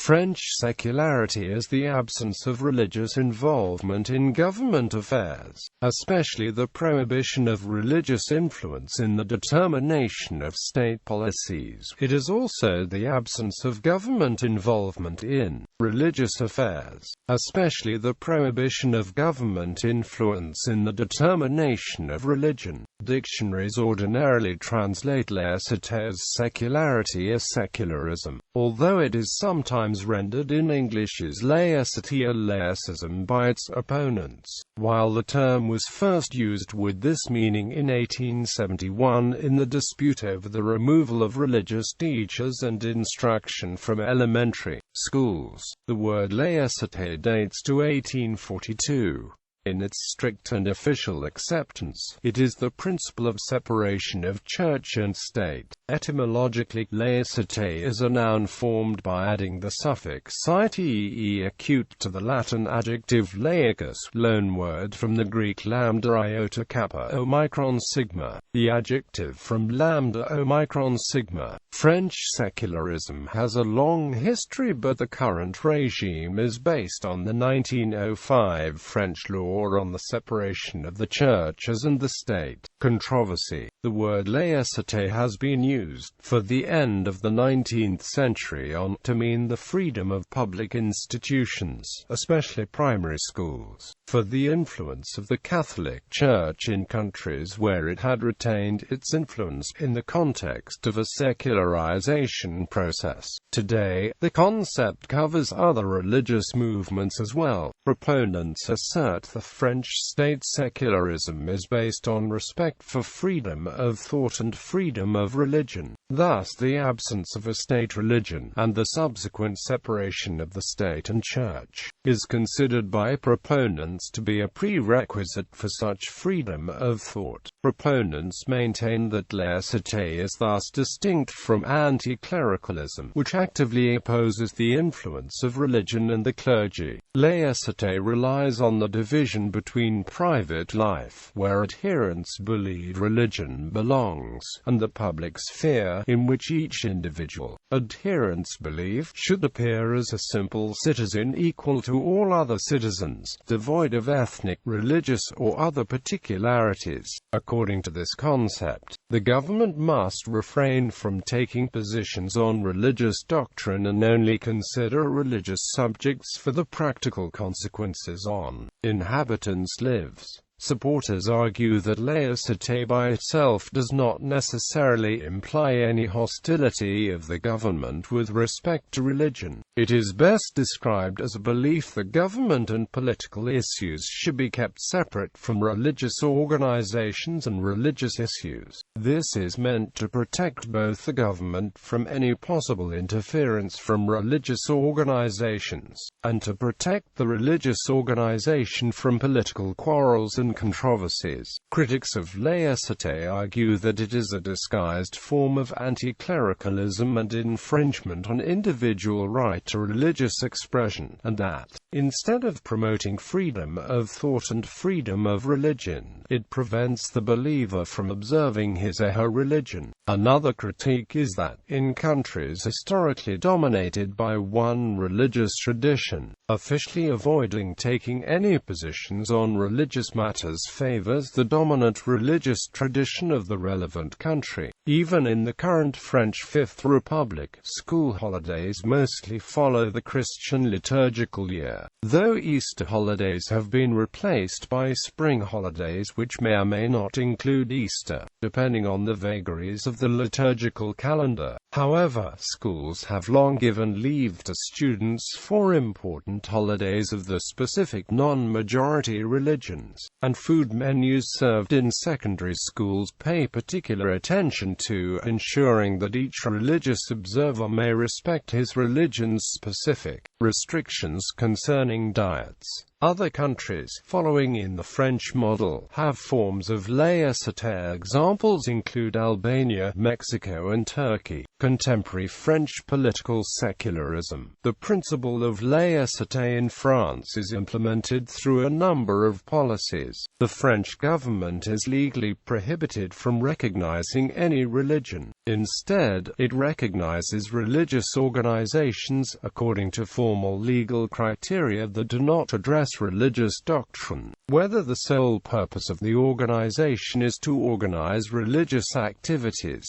French secularity is the absence of religious involvement in government affairs, especially the prohibition of religious influence in the determination of state policies. It is also the absence of government involvement in religious affairs, especially the prohibition of government influence in the determination of religion. Dictionaries ordinarily translate laicité as secularity or secularism, although it is sometimes rendered in English as laicity or laicism by its opponents. While the term was first used with this meaning in 1871 in the dispute over the removal of religious teachers and instruction from elementary schools, the word laïcité dates to 1842. In its strict and official acceptance, it is the principle of separation of church and state. Etymologically, laicite is a noun formed by adding the suffix -ite acute to the Latin adjective laicus, loanword from the Greek lambda iota kappa omicron sigma, the adjective from lambda omicron sigma. French secularism has a long history, but the current regime is based on the 1905 French law on the separation of the churches and the state. Controversy. The word laïcité has been used, for the end of the 19th century on, to mean the freedom of public institutions, especially primary schools, for the influence of the Catholic Church in countries where it had retained its influence in the context of a secularization process. Today, the concept covers other religious movements as well. Proponents assert the French state secularism is based on respect for freedom of thought and freedom of religion. Thus, the absence of a state religion, and the subsequent separation of the state and church, is considered by proponents to be a prerequisite for such freedom of thought. Proponents maintain that laïcité is thus distinct from anti-clericalism, which actively opposes the influence of religion and the clergy. Laïcité relies on the division between private life, where adherents believe religion belongs, and the public sphere, in which each individual adherents believe should appear as a simple citizen equal to all other citizens, devoid of ethnic, religious, or other particularities. According to this concept, the government must refrain from taking positions on religious doctrine and only consider religious subjects for the practical consequences on inhabitants' lives. Supporters argue that laïcité by itself does not necessarily imply any hostility of the government with respect to religion. It is best described as a belief that government and political issues should be kept separate from religious organizations and religious issues. This is meant to protect both the government from any possible interference from religious organizations, and to protect the religious organization from political quarrels and controversies. Critics of laïcité argue that it is a disguised form of anti-clericalism and infringement on individual right to religious expression, and that, instead of promoting freedom of thought and freedom of religion, it prevents the believer from observing his or her religion. Another critique is that, in countries historically dominated by one religious tradition, officially avoiding taking any positions on religious matters favors the dominant religious tradition of the relevant country. Even in the current French Fifth Republic, school holidays mostly follow the Christian liturgical year, though Easter holidays have been replaced by spring holidays which may or may not include Easter, depending on the vagaries of the liturgical calendar. However, schools have long given leave to students for important holidays of the specific non-majority religions, and food menus served in secondary schools pay particular attention to ensuring that each religious observer may respect his religion's specific restrictions concerning diets. Other countries, following in the French model, have forms of laïcité. Examples include Albania, Mexico and Turkey. Contemporary French political secularism. The principle of laïcité in France is implemented through a number of policies. The French government is legally prohibited from recognizing any religion. Instead, it recognizes religious organizations according to formal legal criteria that do not address religious doctrine. Whether the sole purpose of the organization is to organize religious activities.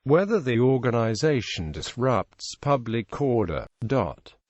Whether the organization disrupts public order.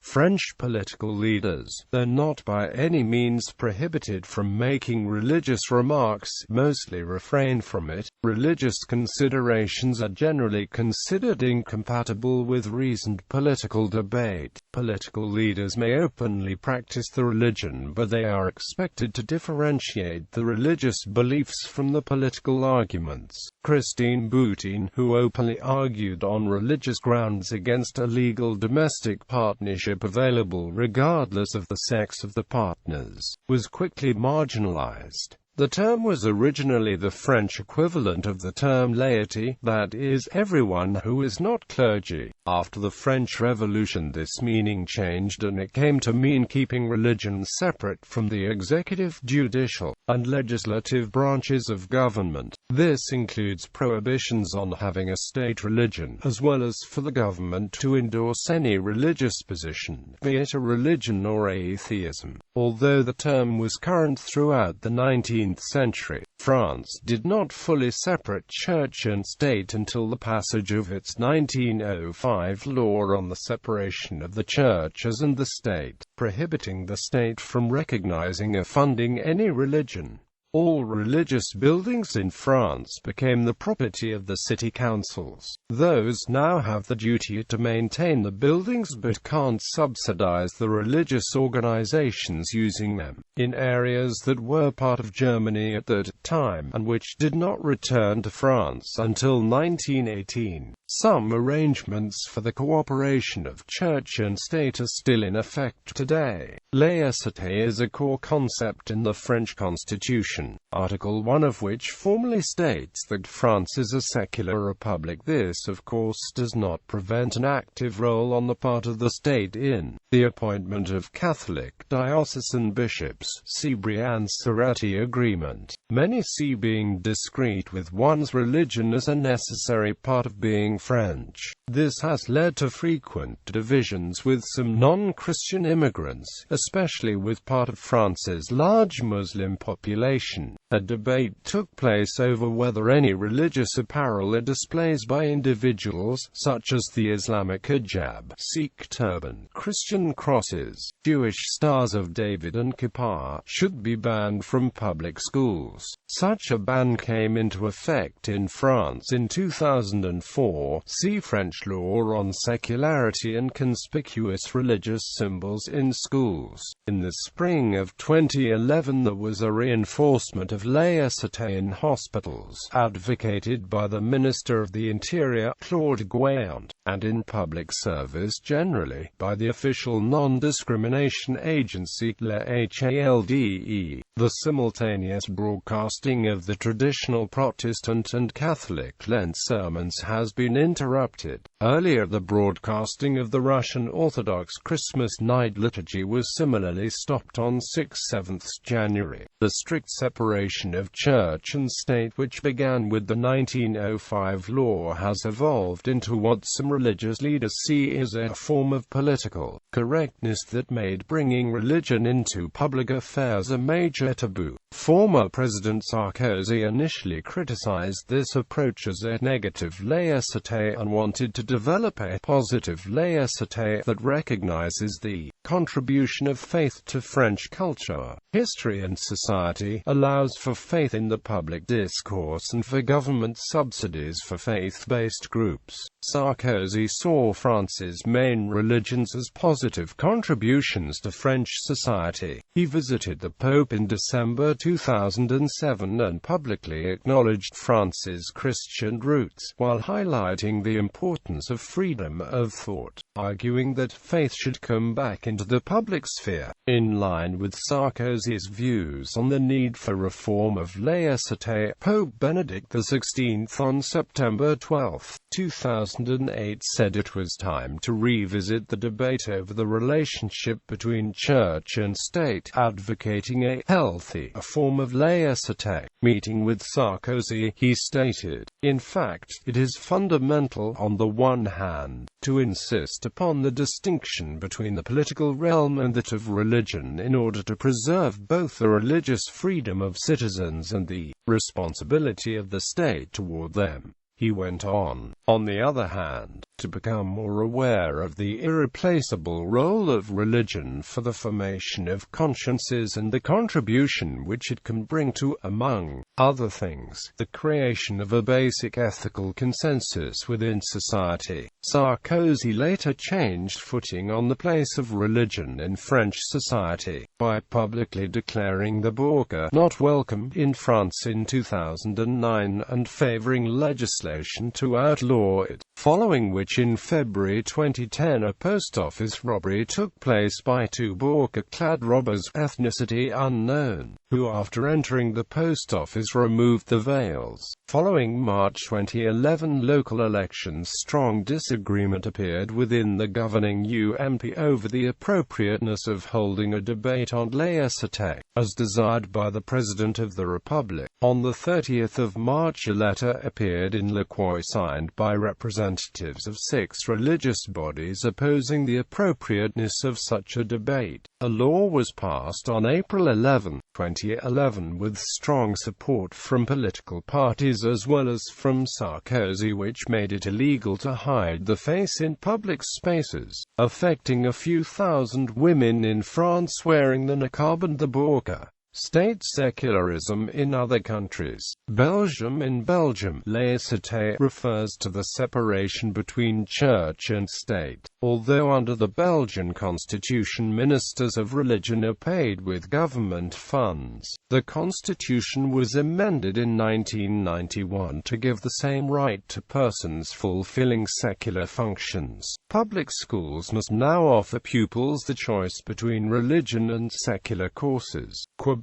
French political leaders, though not by any means prohibited from making religious remarks, mostly refrain from it. Religious considerations are generally considered incompatible with reasoned political debate. Political leaders may openly practice the religion, but they are expected to differentiate the religious beliefs from the political arguments. Christine Boutin, who openly argued on religious grounds against a legal domestic partnership available regardless of the sex of the partners, was quickly marginalized. The term was originally the French equivalent of the term laity, that is, everyone who is not clergy. After the French Revolution, this meaning changed and it came to mean keeping religion separate from the executive, judicial, and legislative branches of government. This includes prohibitions on having a state religion, as well as for the government to endorse any religious position, be it a religion or atheism. Although the term was current throughout the 19th century, France did not fully separate church and state until the passage of its 1905 law on the separation of the churches and the state, prohibiting the state from recognizing or funding any religion. All religious buildings in France became the property of the city councils. Those now have the duty to maintain the buildings but can't subsidize the religious organizations using them. In areas that were part of Germany at that time, and which did not return to France until 1918, some arrangements for the cooperation of church and state are still in effect today. Laicité is a core concept in the French Constitution, Article 1 of which formally states that France is a secular republic. This, of course, does not prevent an active role on the part of the state in the appointment of Catholic diocesan bishops. See Briand-Serrati Agreement. Many see being discreet with one's religion as a necessary part of being French. This has led to frequent divisions with some non-Christian immigrants, especially with part of France's large Muslim population. A debate took place over whether any religious apparel or displays by individuals, such as the Islamic hijab, Sikh turban, Christian crosses, Jewish stars of David and kippah, should be banned from public schools. Such a ban came into effect in France in 2004. See French law on secularity and conspicuous religious symbols in schools. In the spring of 2011 there was a reinforcement of laicité in hospitals, advocated by the Minister of the Interior, Claude Guéant, and in public service generally, by the official non-discrimination agency, LAICHALDE. The simultaneous broadcasting of the traditional Protestant and Catholic Lent sermons has been interrupted. Earlier, the broadcasting of the Russian Orthodox Christmas night liturgy was similarly stopped on 6/7 January. The strict separation of church and state, which began with the 1905 law, has evolved into what some religious leaders see as a form of political correctness that made bringing religion into public affairs a major taboo. Former President Sarkozy initially criticized this approach as a negative laicité and wanted to develop a positive laicité that recognizes the contribution of faith to French culture, history and society, allows for faith in the public discourse and for government subsidies for faith-based groups. Sarkozy saw France's main religions as positive contributions to French society. He visited the Pope in December 2007 and publicly acknowledged France's Christian roots, while highlighting the importance of freedom of thought, arguing that faith should come back into the public sphere. In line with Sarkozy's views on the need for reform of laicité, Pope Benedict XVI on September 12, 2008 said it was time to revisit the debate over the relationship between church and state, advocating a healthy healthy, a form of laïcité. Meeting with Sarkozy, he stated, "In fact, it is fundamental, on the one hand, to insist upon the distinction between the political realm and that of religion in order to preserve both the religious freedom of citizens and the responsibility of the state toward them." He went on the other hand, to become more aware of the irreplaceable role of religion for the formation of consciences and the contribution which it can bring to, among other things, the creation of a basic ethical consensus within society. Sarkozy later changed footing on the place of religion in French society, by publicly declaring the burqa not welcome in France in 2009 and favoring legislation to outlaw it, following which in February 2010 a post office robbery took place by two burqa-clad robbers, ethnicity unknown, who after entering the post office removed the veils. Following March 2011 local elections, strong disagreement appeared within the governing UMP over the appropriateness of holding a debate on laïcité, as desired by the President of the Republic. On the 30th of March a letter appeared in Le Croix signed by representatives of 6 religious bodies opposing the appropriateness of such a debate. A law was passed on April 11, 2011 with strong support from political parties as well as from Sarkozy, which made it illegal to hide the face in public spaces, affecting a few thousand women in France wearing the niqab and the burqa. State secularism in other countries. Belgium. In Belgium, laïcité refers to the separation between church and state. Although under the Belgian constitution ministers of religion are paid with government funds, the constitution was amended in 1991 to give the same right to persons fulfilling secular functions. Public schools must now offer pupils the choice between religion and secular courses. Quebec.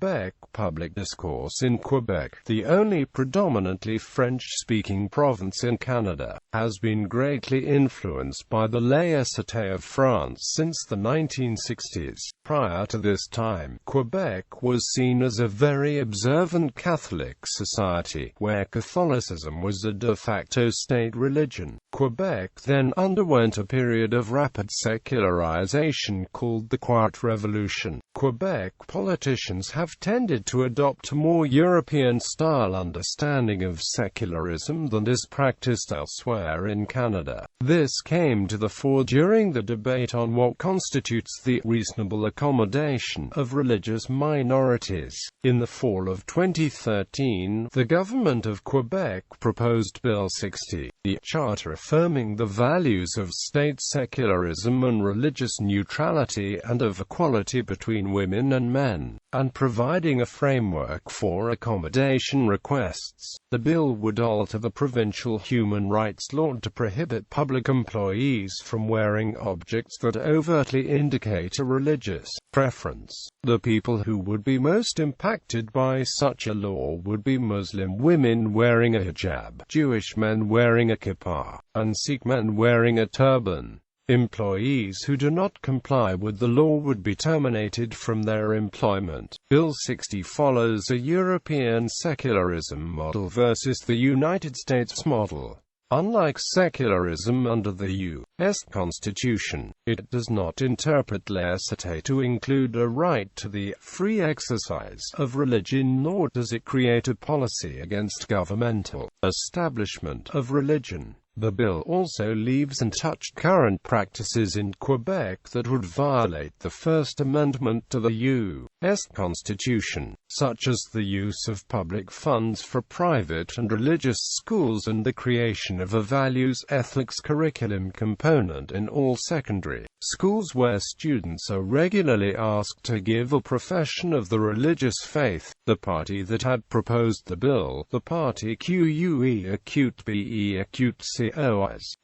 Public discourse in Quebec, the only predominantly French-speaking province in Canada, has been greatly influenced by the laïcité of France since the 1960s. Prior to this time, Quebec was seen as a very observant Catholic society, where Catholicism was a de facto state religion. Quebec then underwent a period of rapid secularization called the Quiet Revolution. Quebec politicians have tended to adopt a more European-style understanding of secularism than is practiced elsewhere in Canada. This came to the fore during the debate on what constitutes the reasonable accommodation of religious minorities. In the fall of 2013, the government of Quebec proposed Bill 60, the charter affirming the values of state secularism and religious neutrality and of equality between women and men, and providing a framework for accommodation requests. The bill would alter the provincial human rights law to prohibit public employees from wearing objects that overtly indicate a religious preference. The people who would be most impacted by such a law would be Muslim women wearing a hijab, Jewish men wearing a kippah, and Sikh men wearing a turban. Employees who do not comply with the law would be terminated from their employment. Bill 60 follows a European secularism model versus the United States model. Unlike secularism under the U.S. Constitution, it does not interpret laicity to include a right to the free exercise of religion, nor does it create a policy against governmental establishment of religion. The bill also leaves untouched current practices in Quebec that would violate the First Amendment to the U.S. Constitution, such as the use of public funds for private and religious schools and the creation of a values ethics curriculum component in all secondary schools where students are regularly asked to give a profession of the religious faith. The party that had proposed the bill, the party QUE-COIS,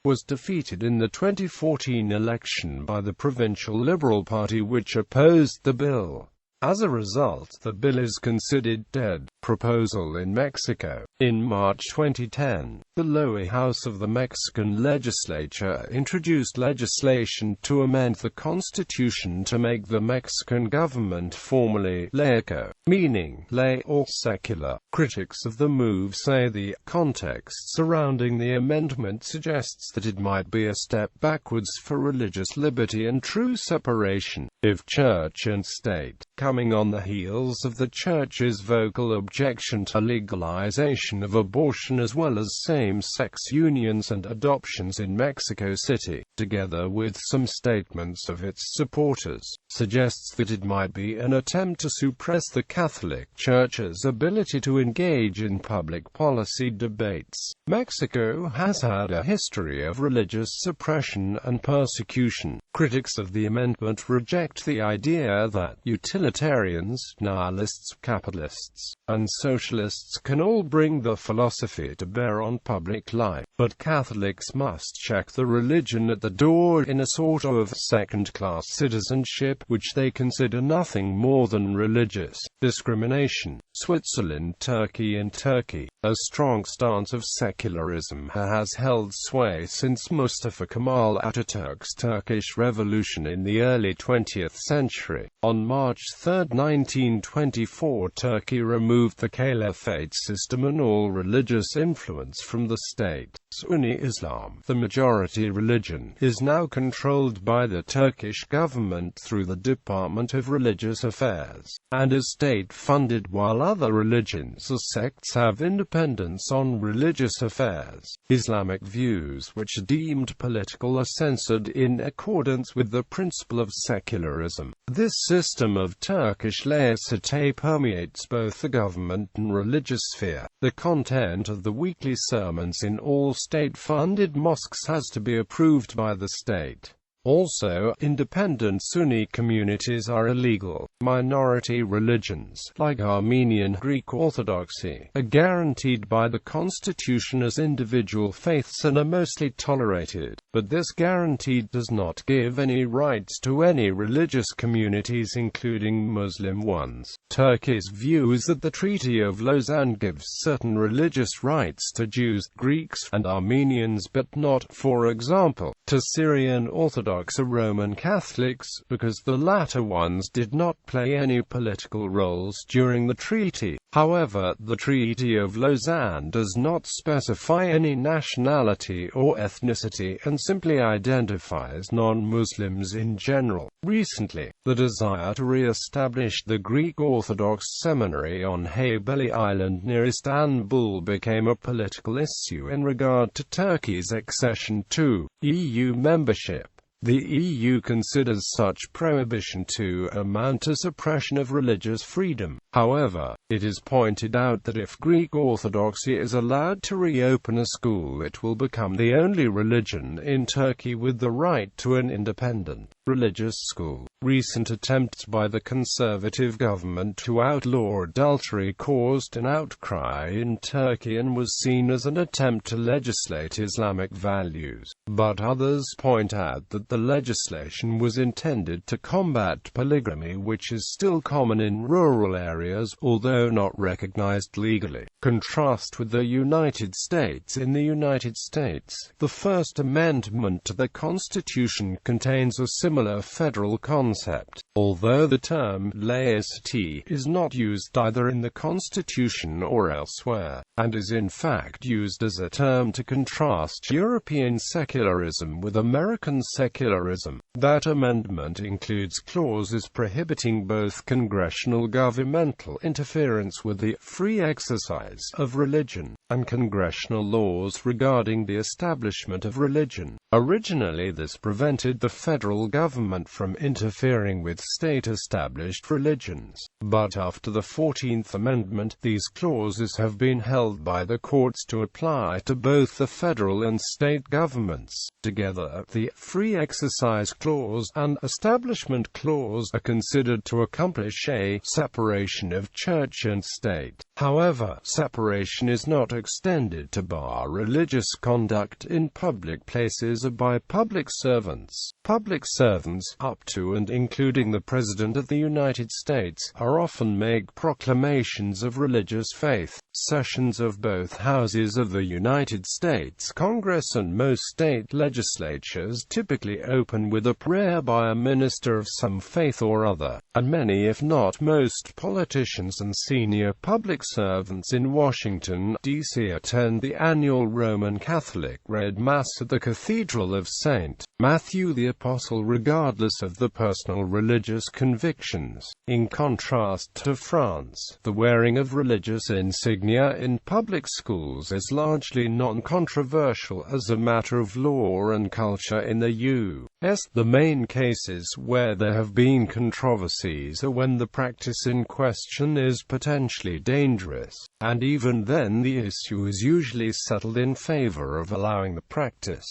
was defeated in the 2014 election by the Provincial Liberal Party, which opposed the bill. As a result, the bill is considered dead. proposal in Mexico. In March 2010, the lower house of the Mexican legislature introduced legislation to amend the constitution to make the Mexican government formally laico, meaning lay or secular. Critics of the move say the context surrounding the amendment suggests that it might be a step backwards for religious liberty and true separation of church and state, coming on the heels of the church's vocal objection to legalization of abortion as well as same-sex unions and adoptions in Mexico City, together with some statements of its supporters, suggests that it might be an attempt to suppress the Catholic Church's ability to engage in public policy debates. Mexico has had a history of religious suppression and persecution. Critics of the amendment reject the idea that utilitarians, nihilists, capitalists, and socialists can all bring the philosophy to bear on public life, but Catholics must check the religion at the door in a sort of second-class citizenship, which they consider nothing more than religious discrimination. Switzerland, Turkey. In Turkey, a strong stance of secularism has held sway since Mustafa Kemal Atatürk's Turkish Revolution in the early 20th century. On March 3, 1924, Turkey removed the caliphate system and all religious influence from the state. Sunni Islam, the majority religion, is now controlled by the Turkish government through the Department of Religious Affairs, and is state-funded, while other religions or sects have independence on religious affairs. Islamic views which are deemed political are censored in accordance with the principle of secularism. This system of Turkish laicity permeates both the government and religious sphere. The content of the weekly sermons in all state-funded mosques has to be approved by the state. Also, independent Sunni communities are illegal. Minority religions, like Armenian Greek Orthodoxy, are guaranteed by the constitution as individual faiths and are mostly tolerated, but this guarantee does not give any rights to any religious communities, including Muslim ones. Turkey's view is that the Treaty of Lausanne gives certain religious rights to Jews, Greeks, and Armenians, but not, for example, to Syrian Orthodox or Roman Catholics, because the latter ones did not play any political roles during the treaty. However, the Treaty of Lausanne does not specify any nationality or ethnicity and simply identifies non-Muslims in general. Recently, the desire to re-establish the Greek Orthodox seminary on Heybeli Island near Istanbul became a political issue in regard to Turkey's accession to EU membership. The EU considers such prohibition to amount to suppression of religious freedom. However, it is pointed out that if Greek Orthodoxy is allowed to reopen a school, it will become the only religion in Turkey with the right to an independent religious school. Recent attempts by the conservative government to outlaw adultery caused an outcry in Turkey and was seen as an attempt to legislate Islamic values. But others point out that the legislation was intended to combat polygamy, which is still common in rural areas, although not recognized legally. Contrast with the United States. In the United States, the First Amendment to the Constitution contains a similar federal concept, although the term laicity is not used either in the Constitution or elsewhere, and is in fact used as a term to contrast European secularism with American secularism. That amendment includes clauses prohibiting both congressional governmental interference with the free exercise of religion, and congressional laws regarding the establishment of religion. Originally, this prevented the federal government from interfering with state-established religions, but after the 14th Amendment, these clauses have been held by the courts to apply to both the federal and state governments. Together, the Free Exercise Clause and Establishment Clause are considered to accomplish a separation of church and state. However, separation is not extended to bar religious conduct in public places or by public servants. Public servants, up to and including the President of the United States, are often make proclamations of religious faith. Sessions of both houses of the United States Congress and most state legislatures typically open with a prayer by a minister of some faith or other, and many if not most politicians and senior public servants in Washington, D.C. attend the annual Roman Catholic Red Mass at the Cathedral of St. Matthew the Apostle regardless of the personal religious convictions. In contrast to France, the wearing of religious insignia in public schools is largely non-controversial as a matter of law and culture in the U.S. The main cases where there have been controversies are when the practice in question is potentially dangerous, and even then the issue is usually settled in favor of allowing the practice.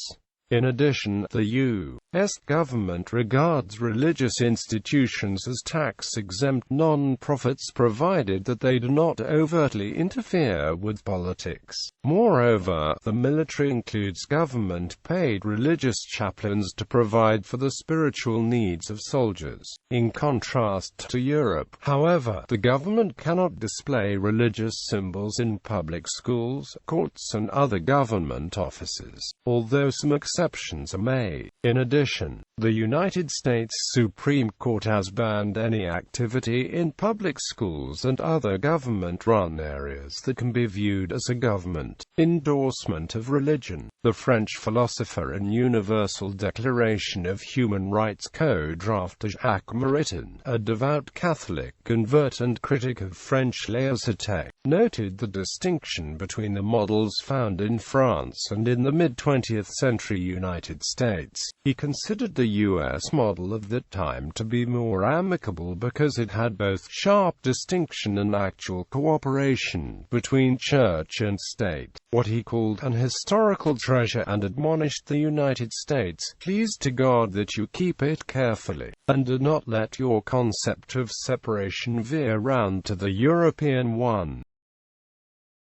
In addition, the U.S. government regards religious institutions as tax-exempt non-profits provided that they do not overtly interfere with politics. Moreover, the military includes government-paid religious chaplains to provide for the spiritual needs of soldiers. In contrast to Europe, however, the government cannot display religious symbols in public schools, courts and other government offices, although some exceptions are made. In addition, the United States Supreme Court has banned any activity in public schools and other government-run areas that can be viewed as a government endorsement of religion. The French philosopher and Universal Declaration of Human Rights co-drafter Jacques Maritain, a devout Catholic convert and critic of French laïcité, noted the distinction between the models found in France and in the mid-20th century United States. He considered the U.S. model of that time to be more amicable because it had both sharp distinction and actual cooperation between church and state, what he called an historical treasure, and admonished the United States, "Please to God that you keep it carefully, and do not let your concept of separation veer round to the European one."